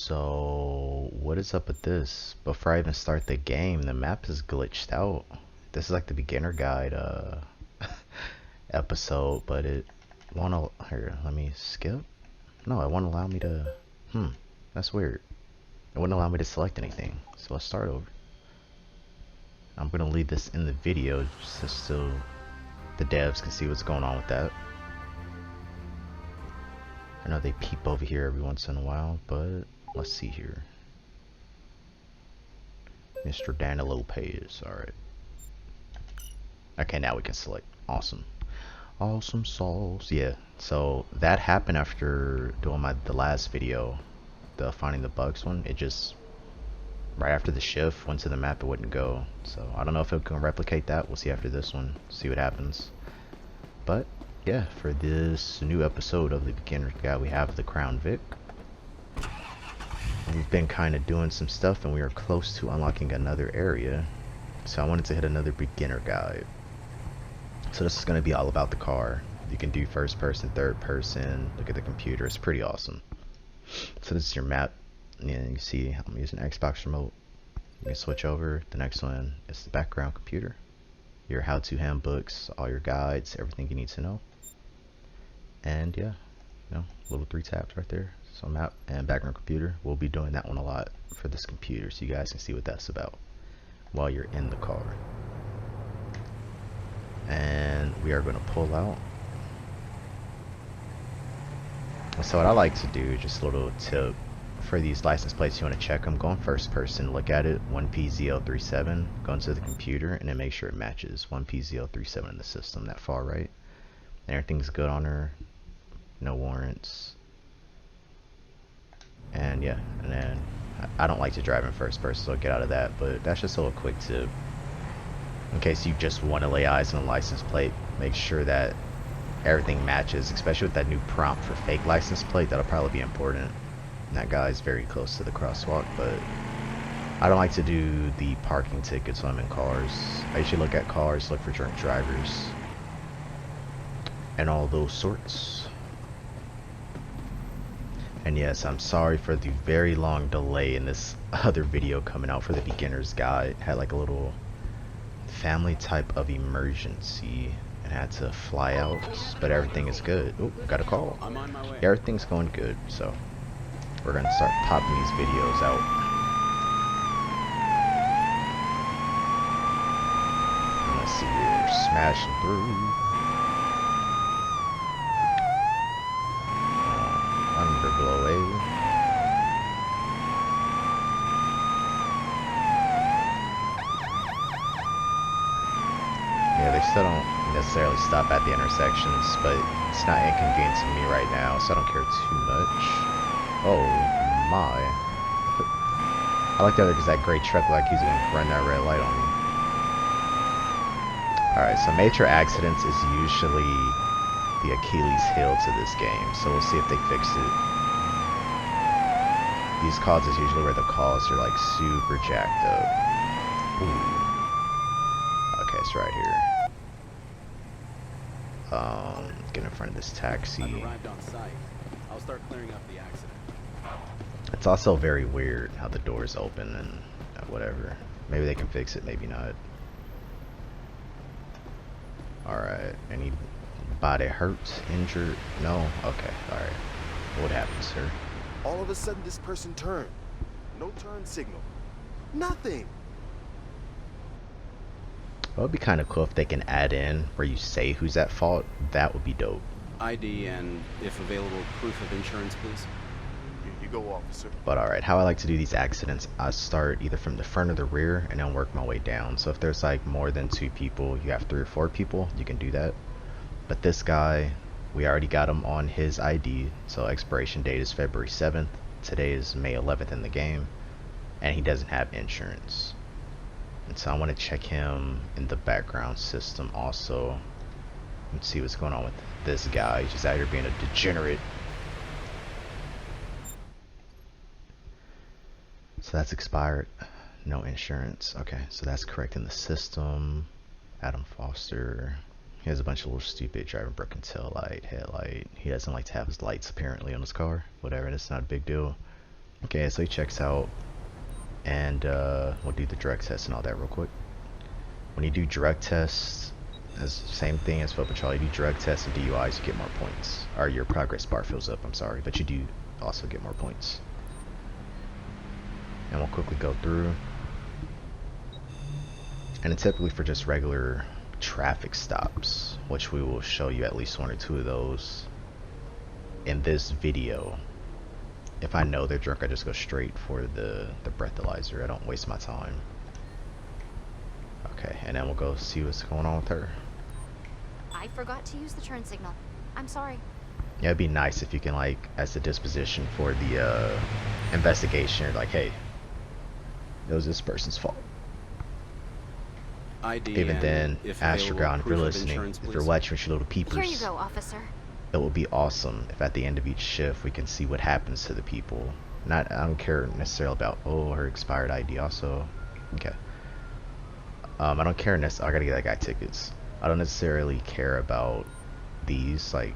So, what is up with this? Before I even start the game, the map is glitched out. This is like the beginner guide episode, but it won't here, let me skip. No, it won't allow me to that's weird. It wouldn't allow me to select anything. So let's start over. I'm gonna leave this in the video just so the devs can see what's going on with that. I know they peep over here every once in a while, but let's see here. Mr. Dana Lopez, alright. Okay, now we can select. Awesome. Awesome sauce. Yeah, so that happened after doing the last video, the finding the bugs one. It just, right after the shift, went to the map, it wouldn't go. So I don't know if it can replicate that. We'll see after this one, see what happens. But yeah, for this new episode of the beginner guide, we have the Crown Vic. We've been kind of doing some stuff and we are close to unlocking another area, so I wanted to hit another beginner guide. So this is going to be all about the car. You can do first person, third person, look at the computer. It's pretty awesome. So this is your map, and you can see I'm using Xbox remote. You can switch over. The next one is the background computer, your how-to handbooks, all your guides, everything you need to know. And yeah, you know, little 3 tabs right there. So map and background computer. We'll be doing that one a lot for this computer, so you guys can see what that's about while you're in the car. And we are going to pull out. So what I like to do, just a little tip for these license plates, you want to check them, go in first person, look at it, 1P037, go into the computer and then make sure it matches 1P037 in the system, that far right, and everything's good on her, no warrants. And yeah, and then I don't like to drive in first person, so I'll get out of that, but that's just a little quick tip. In case you just want to lay eyes on a license plate, make sure that everything matches, especially with that new prompt for fake license plate. That'll probably be important. And that guy's very close to the crosswalk, but I don't like to do the parking tickets when I'm in cars. I usually look at cars, look for drunk drivers, and all those sorts. And yes, I'm sorry for the very long delay in this other video coming out for the beginner's guide. It had like a little family type of emergency and had to fly out, but everything is good. Oh, got a call. I'm on my way. Yeah, everything's going good, so we're gonna start popping these videos out. Let's see here, smashing through. Underglow A. Yeah, they still don't necessarily stop at the intersections, but it's not inconvenient to me right now, so I don't care too much. Oh my. I like the other because that gray truck like he's gonna run that red light on me. Alright, so major accidents is usually the Achilles heel to this game, so we'll see if they fix it. These calls is usually where the calls are like super jacked up. Ooh. Okay, it's right here. Get in front of this taxi. I've arrived on site. I'll start clearing up the accident. It's also very weird how the doors open and whatever. Maybe they can fix it, maybe not. Alright, anybody hurt, injured? No? Okay, alright. What happened, sir? All of a sudden this person turned. No turn signal. Nothing. Well, it'd be kind of cool if they can add in where you say who's at fault. That would be dope. ID and, if available, proof of insurance, please. Here you go, officer. But alright, how I like to do these accidents, I start either from the front or the rear and then work my way down. So if there's like more than 2 people, you have 3 or 4 people, you can do that. But this guy, we already got him on his ID, so expiration date is February 7th. Today is May 11th in the game, and he doesn't have insurance. And so I want to check him in the background system also and see what's going on with this guy. He's just out here being a degenerate. So that's expired. No insurance. Okay, so that's correct in the system. Adam Foster. He has a bunch of little stupid driving broken tail light, headlight. He doesn't like to have his lights apparently on his car. Whatever, that's not a big deal. Okay, so he checks out, and we'll do the drug test and all that real quick. When you do drug tests, as same thing as foot patrol, you do drug tests and DUIs, you get more points, or your progress bar fills up. I'm sorry, but you do also get more points. And we'll quickly go through. And typically for just regular traffic stops, which we will show you at least 1 or 2 of those in this video. If I know they're drunk, I just go straight for the breathalyzer. I don't waste my time. Okay, and then we'll go see what's going on with her. I forgot to use the turn signal. I'm sorry. Yeah, it'd be nice if you can, like, as a disposition for the investigation, you're like, hey, it was this person's fault. ID Even then, if Astrogon, if you're proof of listening, insurance, if you're please. watching your little peepers, Here you go, officer. it would be awesome if at the end of each shift we can see what happens to the people. I don't care necessarily about, oh, her expired ID also. Okay. I don't care necessarily, I gotta get that guy tickets. I don't necessarily care about these, like,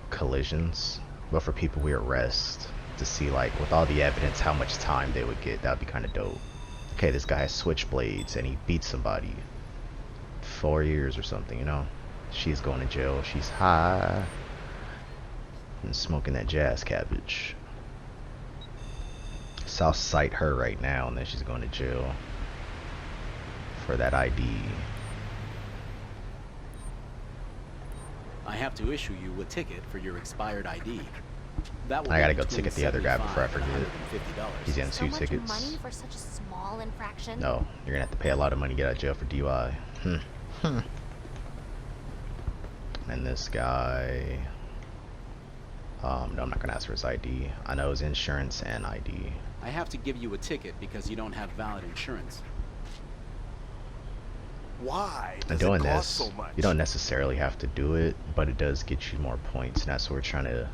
collisions, but for people we arrest, to see, like, with all the evidence, how much time they would get, that would be kind of dope. Okay, this guy has switchblades and he beat somebody. 4 years or something, you know. She's going to jail. She's high and smoking that jazz cabbage. So I'll cite her right now, and then she's going to jail for that ID. I have to issue you a ticket for your expired ID. That will I gotta be go between ticket the other guy before I $75 and forget. $150. He's getting So 2 much tickets. money for such a small infraction? No, you're gonna have to pay a lot of money to get out of jail for DUI. And this guy, no, I'm not gonna ask for his ID. I know his insurance and ID. I have to give you a ticket because you don't have valid insurance. Why And does it doing cost this, so much? you don't necessarily have to do it, but it does get you more points, and that's what we're trying to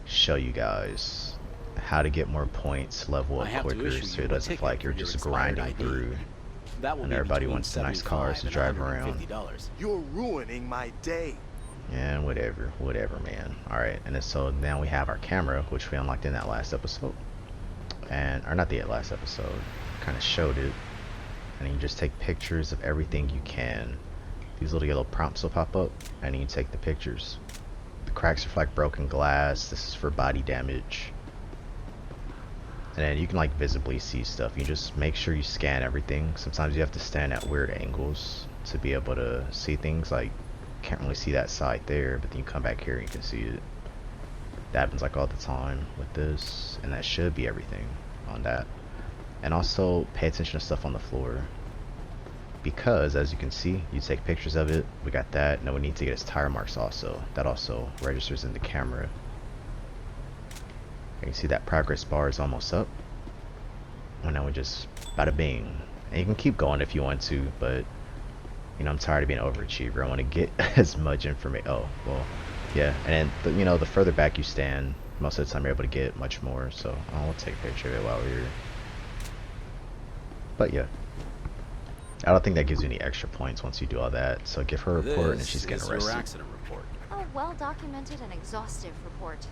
show you guys. How to get more points, level I up have to quicker, issue so you it a doesn't ticket feel like you're for your just expired grinding ID. through. That will And be everybody between wants the nice cars to $75 drive and around. $150. You're ruining my day. Yeah, whatever, man. Alright, and then, so now we have our camera, which we unlocked in that last episode. And, or not the last episode, kind of showed it. And you can just take pictures of everything you can. These little yellow prompts will pop up, and you take the pictures. The cracks reflect broken glass. This is for body damage. And then you can, like, visibly see stuff. You just make sure you scan everything. Sometimes you have to stand at weird angles to be able to see things. Like, can't really see that side there, but then you come back here and you can see it. That happens, like, all the time with this, and that should be everything on that. And also pay attention to stuff on the floor, because as you can see, you take pictures of it. We got that. Now we need to get his tire marks also. That also registers in the camera. You can see that progress bar is almost up, and now we just bada bing. And you can keep going if you want to, but you know, I'm tired of being an overachiever. I want to get as much information. Oh, well, yeah. And then, you know, the further back you stand, most of the time you're able to get much more. So I'll take a picture of it while we're here. But yeah, I don't think that gives you any extra points once you do all that. So give her a report, and she's getting This is your arrested. accident report. A well-documented and exhaustive report.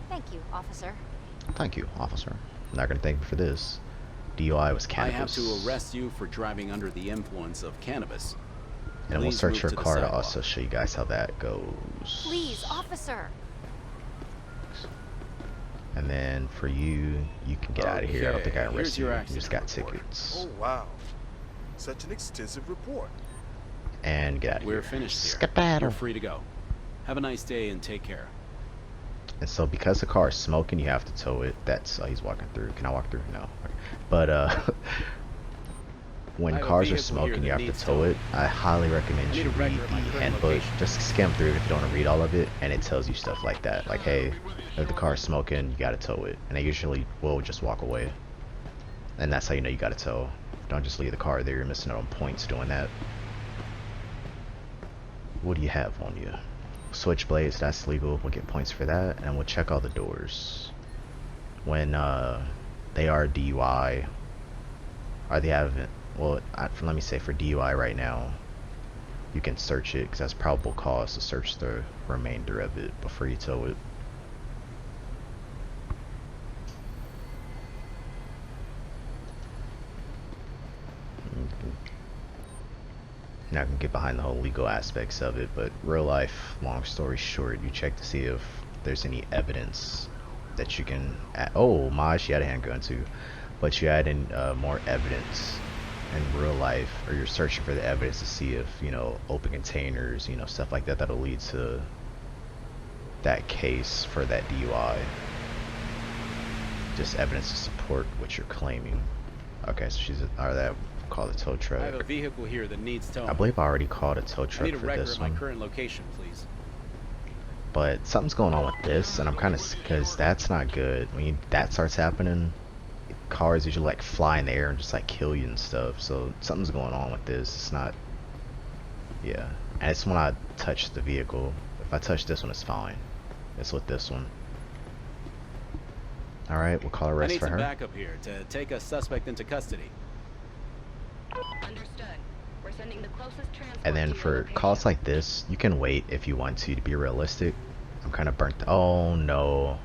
Thank you, officer. Thank you, officer. I'm not gonna thank you for this. DUI was I have cannabis. to arrest you for driving under the influence of cannabis. And we'll Please search move her to the car to sidewalk. also show you guys how that goes. Please, officer. And then for you, you can get out of here. I don't think I Okay, here's arrested you. your You just got accident report. tickets. Oh, wow. Such an extensive report. And get out of here. We're finished here. Skedaddle. You're free to go. Have a nice day and take care. And so because the car is smoking, you have to tow it. That's he's walking through. Can I walk through? No. Okay. But when I have a cars are vehicle here smoking, you that have to needs tow towing. it. I highly recommend I need you a read record of the my current handbook. location. Just skim through it if you don't want to read all of it, and it tells you stuff like that. Like, hey, if the car is smoking, you gotta tow it. And they usually will just walk away. And that's how you know you gotta tow. Don't just leave the car there. You're missing out on points doing that. What do you have on you? Switchblades, that's legal. We'll get points for that, and we'll check all the doors. When they are DUI, or they haven't. Well, let me say for DUI right now, you can search it because that's probable cause to search the remainder of it before you tow it. not gonna get behind the whole legal aspects of it, but real life, long story short, you check to see if there's any evidence that you can add. Oh my, she had a handgun too, but you add in more evidence in real life, or you're searching for the evidence to see if, you know, open containers, you know, stuff like that, that'll lead to that case for that DUI. Just evidence to support what you're claiming. Okay, so she's or that call the tow truck. I have a vehicle here that needs towing. I believe I already called a tow I truck need a for record this of my one. current location, please. But something's going on with this, and I'm kind of, because that's not good. When that starts happening, cars usually like fly in the air and just like kill you and stuff. So something's going on with this. It's not, yeah. And it's when I touch the vehicle. If I touch this one, it's fine. It's with this one. All right, we'll call I arrest need for some her. backup here to take a suspect into custody. Understood. We're sending the closest transport And then to your for location. calls like this, you can wait if you want to be realistic. I'm kind of burnt. Oh no.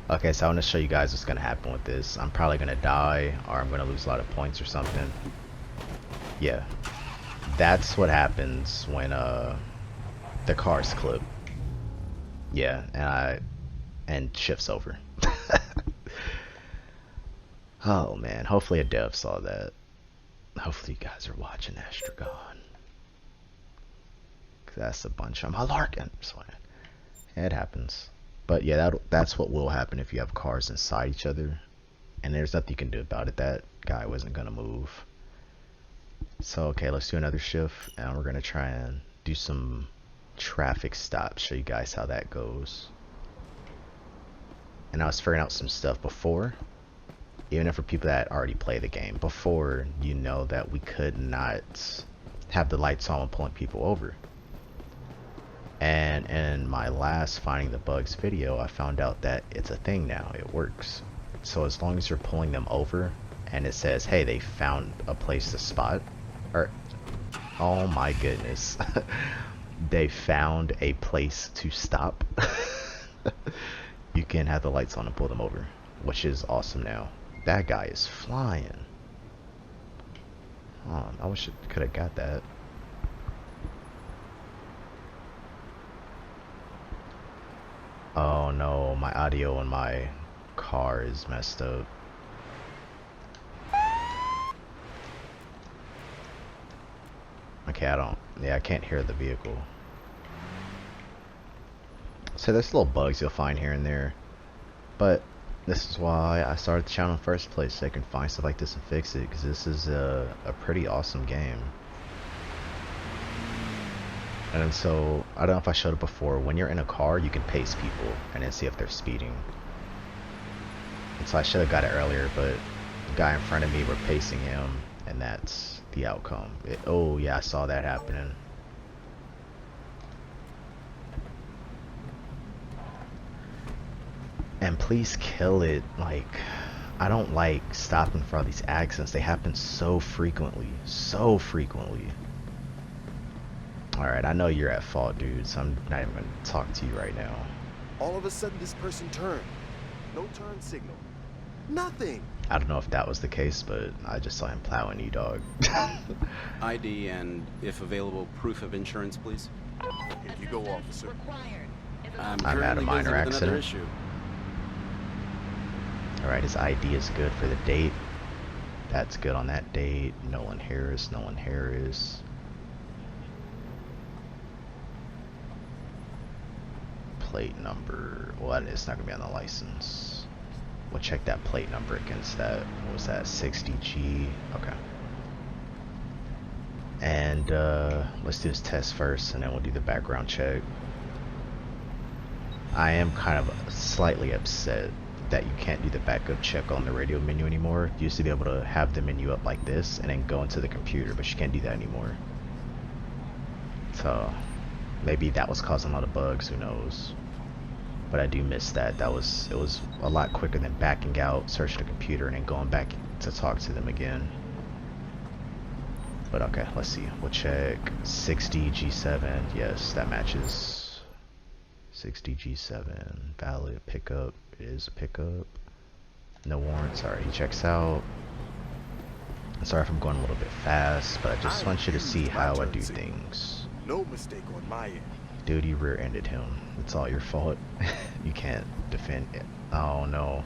Okay, so I want to show you guys what's going to happen with this. I'm probably going to die, or I'm going to lose a lot of points or something. Yeah. That's what happens when the cars clip. Yeah, and shift's over. Oh man, hopefully a dev saw that. Hopefully you guys are watching Astragon. Cause that's a bunch of malarkin. Yeah, it happens. But yeah, that's what will happen if you have cars inside each other. And there's nothing you can do about it. That guy wasn't gonna move. So okay, let's do another shift, and we're gonna try and do some traffic stops, show you guys how that goes. And I was figuring out some stuff before, even if for people that already play the game, before, you know that we could not have the lights on when pulling people over. And in my last Finding the Bugs video, I found out that it's a thing now. It works. So as long as you're pulling them over and it says, hey, they found a place to spot, or oh my goodness, they found a place to stop, you can have the lights on and pull them over, which is awesome now. That guy is flying. Oh, I wish I could have got that. Oh no, my audio in my car is messed up. Okay, I can't hear the vehicle. So there's little bugs you'll find here and there. But this is why I started the channel in the first place, so I can find stuff like this and fix it, because this is a pretty awesome game. And so, I don't know if I showed it before, when you're in a car, you can pace people and then see if they're speeding. And so I should have got it earlier, but the guy in front of me, we're pacing him, and that's the outcome. Oh yeah, I saw that happening. And please kill it. Like, I don't like stopping for all these accidents. They happen so frequently. So frequently. Alright, I know you're at fault, dude, so I'm not even going to talk to you right now. All of a sudden, this person turned. No turn signal. Nothing. I don't know if that was the case, but I just saw him plowing you, dog. ID and, if available, proof of insurance, please. Here you go, officer. Required. I'm I'm at a currently minor busy with another accident. issue. Alright, his ID is good for the date. That's good on that date. Nolan Harris, Nolan Harris. Plate number. Well, it's not going to be on the license. We'll check that plate number against that. What was that? 60G. Okay. And let's do this test first, and then we'll do the background check. I am kind of slightly upset that you can't do the backup check on the radio menu anymore. You used to be able to have the menu up like this and then go into the computer, but you can't do that anymore. So maybe that was causing a lot of bugs, who knows. But I do miss that. It was a lot quicker than backing out, searching the computer, and then going back to talk to them again. But okay, let's see. We'll check 60G7. Yes, that matches. 60G7. Valid pickup. It is a pickup. No warrants. Alright, he checks out. Sorry if I'm going a little bit fast, but I just want you to see used my how I turn do signal. things. No mistake on my end. Dude, you rear-ended him. It's all your fault. You can't defend it. Oh no.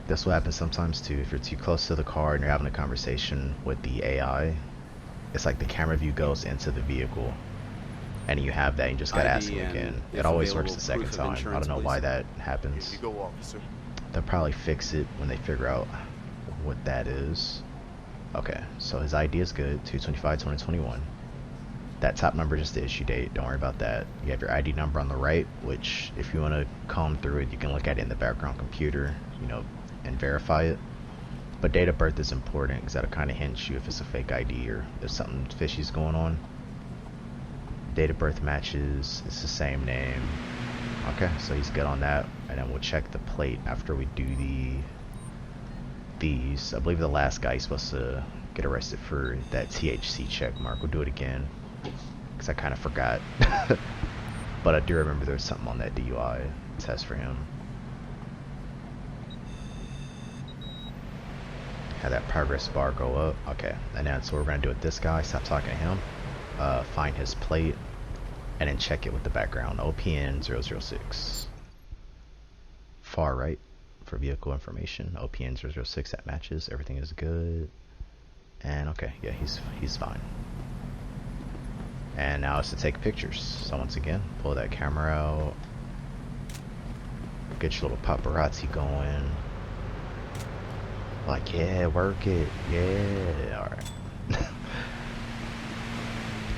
This will happen sometimes too. If you're too close to the car and you're having a conversation with the AI, it's like the camera view goes into the vehicle. And you have that, and you just gotta ask ID him and, again. if It always works available, the second proof of time. I insurance, don't know why please. that Here happens. you go, officer. They'll probably fix it when they figure out what that is. Okay, so his ID is good, 2/25/2021. That top number is just the issue date, don't worry about that. You have your ID number on the right, which if you want to comb through it, you can look at it in the background computer, you know, and verify it. But date of birth is important because that'll kind of hint you if it's a fake ID or if something fishy's going on. Date of birth matches, it's the same name. Okay, so he's good on that, and then we'll check the plate after we do these. I believe the last guy is supposed to get arrested for that THC check mark. We'll do it again because I kind of forgot. But I do remember there was something on that DUI test for him. Had that progress bar go up. Okay, and then so we're gonna do with this guy. Stop talking to him. Find his plate and then check it with the background. OPN 006. Far right for vehicle information. OPN 006, that matches. Everything is good. And okay, yeah, he's fine. And now it's to take pictures. So once again, pull that camera out. Get your little paparazzi going. Like, yeah, work it. Yeah, alright.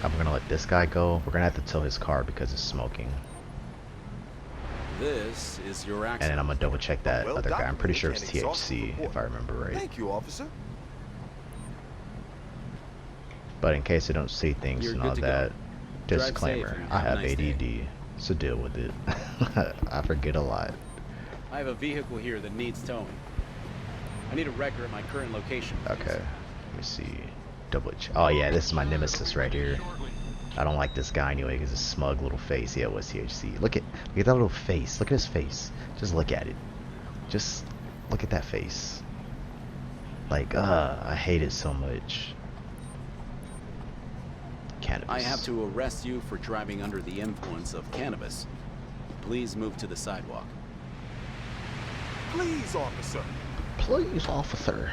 I'm gonna let this guy go. We're gonna have to tow his car because it's smoking. This is your accident. And then I'm gonna double check that Well other guy. I'm pretty sure it's documented and exhaustive THC report. if I remember right. Thank you, officer. But in case I don't see things You're and good all to go. that, Drive safe disclaimer, and I have a have nice day. ADD, so deal with it. I forget a lot. I have a vehicle here that needs towing. I need a record at my current location. please. Okay, let me see. Double check. Oh yeah, this is my nemesis right here. I don't like this guy anyway because his smug little face. Yeah, it was THC. Look at that little face. Look at his face. Just look at it. Just look at that face. Like, I hate it so much. Cannabis. I have to arrest you for driving under the influence of cannabis. Please move to the sidewalk. Please, officer. Please, officer.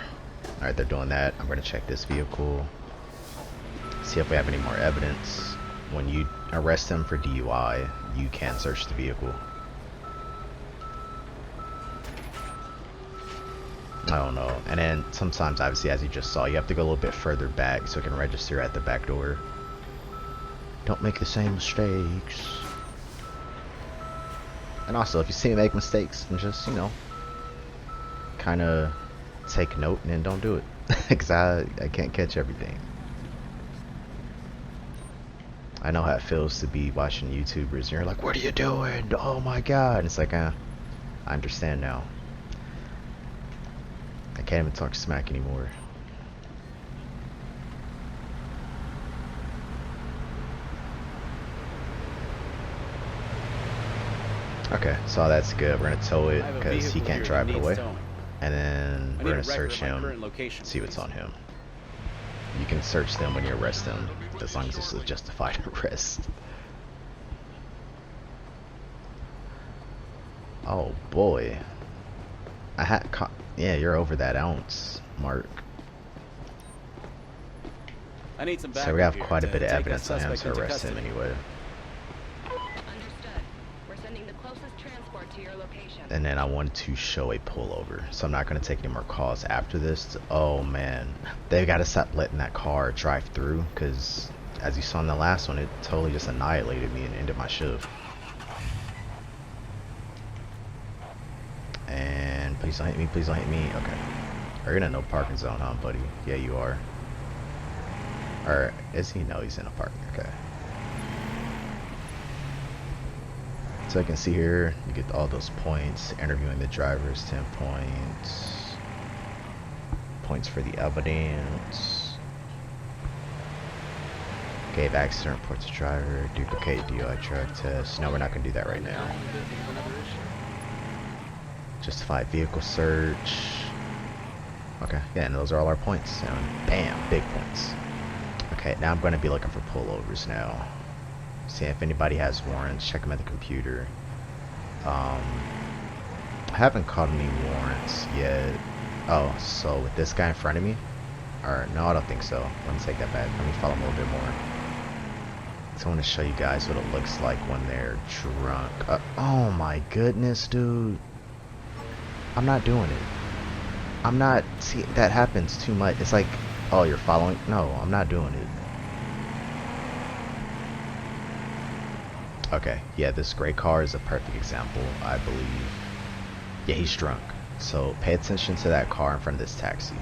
Alright, they're doing that. I'm going to check this vehicle. See if we have any more evidence. When you arrest them for DUI, you can search the vehicle. I don't know. And then sometimes, obviously, as you just saw, you have to go a little bit further back so it can register at the back door. Don't make the same mistakes. And also, if you see me make mistakes, then just, you know, kind of take note and then don't do it. Because I can't catch everything. I know how it feels to be watching YouTubers and you're like, what are you doing? Oh my god. And it's like, I understand now. I can't even talk smack anymore. Okay, so that's good. We're gonna tow it I have a because he vehicle can't here drive that it needs away. towing. And then I we're need a gonna record search at my him, current location, see what's please. on him. You can search them when you arrest them, as long as it's a justified arrest. Oh boy. Yeah, you're over that ounce mark. I need some backup So we have here quite a to bit of take evidence on him suspect to into arrest him custody. anyway. Understood. We're sending the closest transport to your location. And then I want to show a pullover. So I'm not going to take any more calls after this. Oh man, they got to stop letting that car drive through because as you saw in the last one, it totally just annihilated me and ended my shift. And please don't hit me, please don't hit me. Okay. Are you in a no parking zone, huh, buddy? Yeah, you are. Or is he? No, he's in a parking. Okay. So I can see here, you get all those points. Interviewing the drivers, 10 points. Points for the evidence. Gave accident report to driver. Duplicate DUI drug test. No, we're not going to do that right now. Justified vehicle search. Okay, yeah, and those are all our points. And bam, big points. Okay, now I'm going to be looking for pullovers now. See if anybody has warrants. Check them at the computer. I haven't caught any warrants yet. Oh, so with this guy in front of me? Or, no, I don't think so. Let me take that back. Let me follow him a little bit more. So I want to show you guys what it looks like when they're drunk. Oh my goodness, dude. I'm not doing it. I'm not... See, that happens too much. It's like, oh, you're following? No, I'm not doing it. Okay, yeah, this gray car is a perfect example, I believe. Yeah, he's drunk. So pay attention to that car in front of this taxi.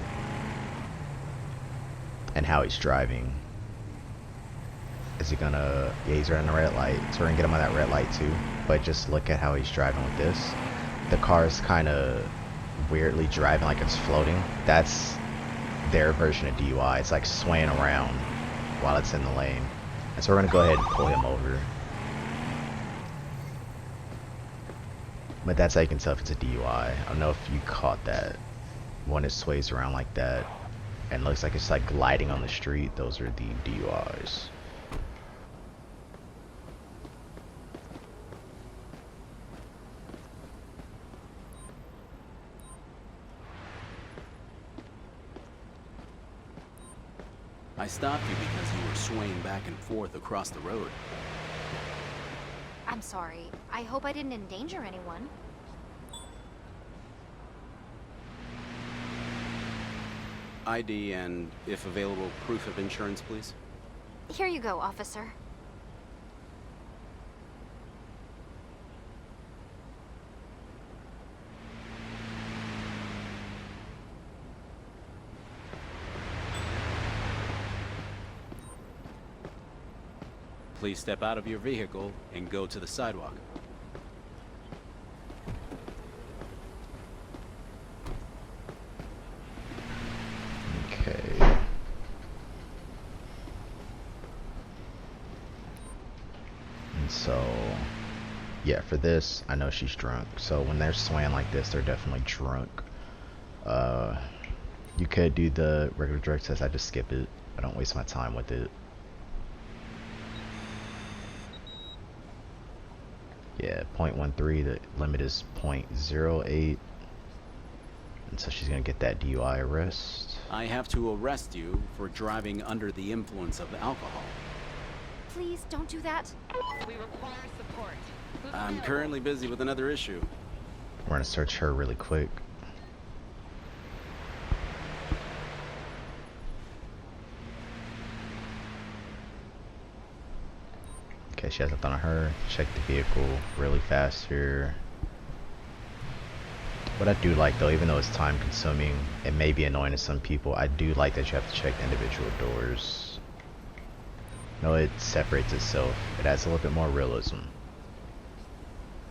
And how he's driving. Is he gonna... Yeah, he's running a red light. So we're gonna get him on that red light too. But just look at how he's driving with this. The car is kind of weirdly driving like it's floating. That's their version of DUI. It's like swaying around while it's in the lane. And so we're gonna go ahead and pull him over. But that's how you can tell if it's a DUI. I don't know if you caught that. When it sways around like that and looks like it's like gliding on the street, those are the DUIs. I stopped you because you were swaying back and forth across the road. I'm sorry. I hope I didn't endanger anyone. ID and, if available, proof of insurance, please. Here you go, officer. Please step out of your vehicle and go to the sidewalk. Okay. And so, yeah, for this, I know she's drunk. So when they're swaying like this, they're definitely drunk. You could do the regular drug test. I just skip it. I don't waste my time with it. Yeah, 0.13, the limit is 0.08. And so she's gonna get that DUI arrest. I have to arrest you for driving under the influence of alcohol. Please don't do that. We require support. Who's I'm available? currently busy with another issue. We're gonna search her really quick. Okay, she has nothing on her. Check the vehicle really fast here. What I do like though, even though it's time consuming, it may be annoying to some people, I do like that you have to check the individual doors. No, it separates itself. It adds a little bit more realism.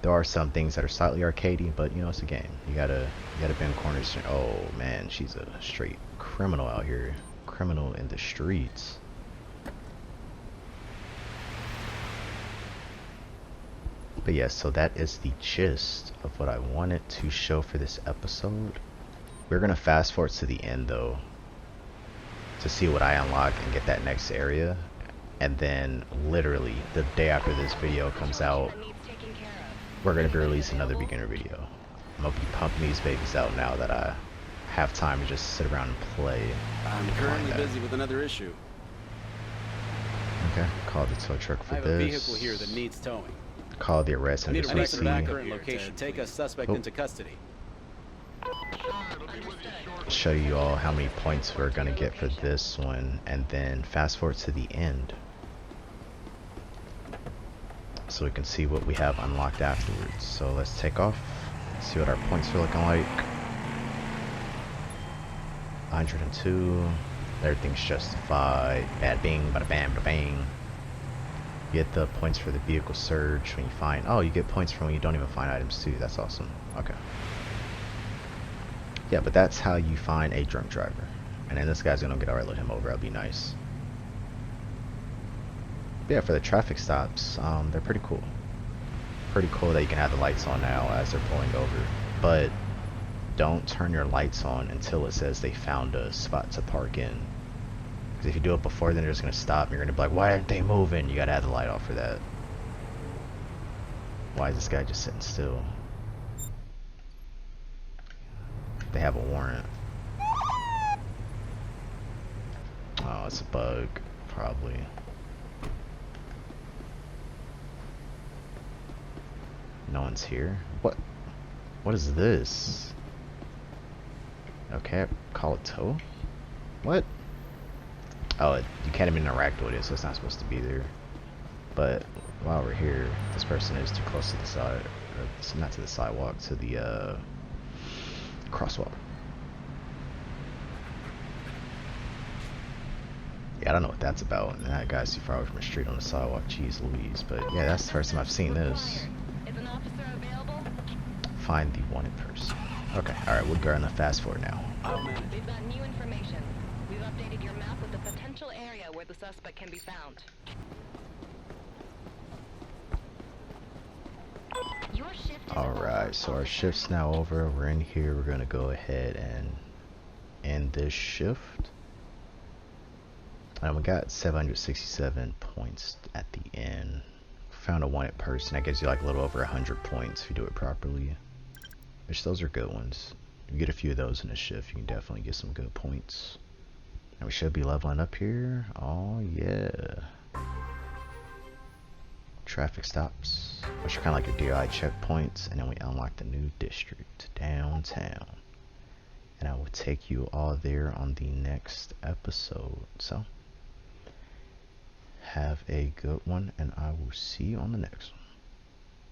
There are some things that are slightly arcadey, but you know, it's a game. You gotta bend corners. Oh man, she's a straight criminal out here. Criminal in the streets. But yeah, so that is the gist of what I wanted to show for this episode. We're gonna fast forward to the end though, to see what I unlock and get that next area. And then literally the day after this video comes out, That needs taking care of. we're gonna be releasing another beginner video. I'm gonna be pumping these babies out now that I have time to just sit around and play. I'm currently busy with another issue. Okay, call the tow truck I for have a this. vehicle here that needs towing. Call the arrest I and need just a recent see. current location. Take a suspect Oh. into custody. Show you all how many points we're gonna get for this one, and then fast forward to the end so we can see what we have unlocked afterwards. So let's take off, see what our points are looking like. 102, everything's justified. Bad bing, bada bam, bada bang. You get the points for the vehicle search when you find, oh, you get points from when you don't even find items too. That's awesome. Okay. Yeah, but that's how you find a drunk driver. And then this guy's gonna get alright, let him over, that'll be nice. But yeah, for the traffic stops, they're pretty cool. Pretty cool that you can have the lights on now as they're pulling over. But don't turn your lights on until it says they found a spot to park in. Because if you do it before, then they're just going to stop. And you're going to be like, why aren't they moving? You got to have the light off for that. Why is this guy just sitting still? They have a warrant. Oh, it's a bug. Probably. No one's here? What? What is this? Okay, call it tow? What? Oh, you can't even interact with it, so it's not supposed to be there. But while we're here, this person is too close to the side, or not to the sidewalk, to the crosswalk. Yeah, I don't know what that's about. And that guy's too far away from the street on the sidewalk. Jeez Louise. But yeah, that's the first time I've seen this. Is an officer available? Find the wanted person. Okay, alright, we're going to fast forward now. We've got new information. We've updated your map with the potential area where the suspect can be found. Your shift is Alright, so our shift's now over. We're in here. We're going to go ahead and end this shift. And we got 767 points at the end. Found a wanted person. That gives you like a little over 100 points if you do it properly. Which those are good ones. If you get a few of those in a shift, you can definitely get some good points. And we should be leveling up here. Oh yeah. Traffic stops, which are kind of like your DI checkpoints. And then we unlock the new district, downtown. And I will take you all there on the next episode. So have a good one, and I will see you on the next one.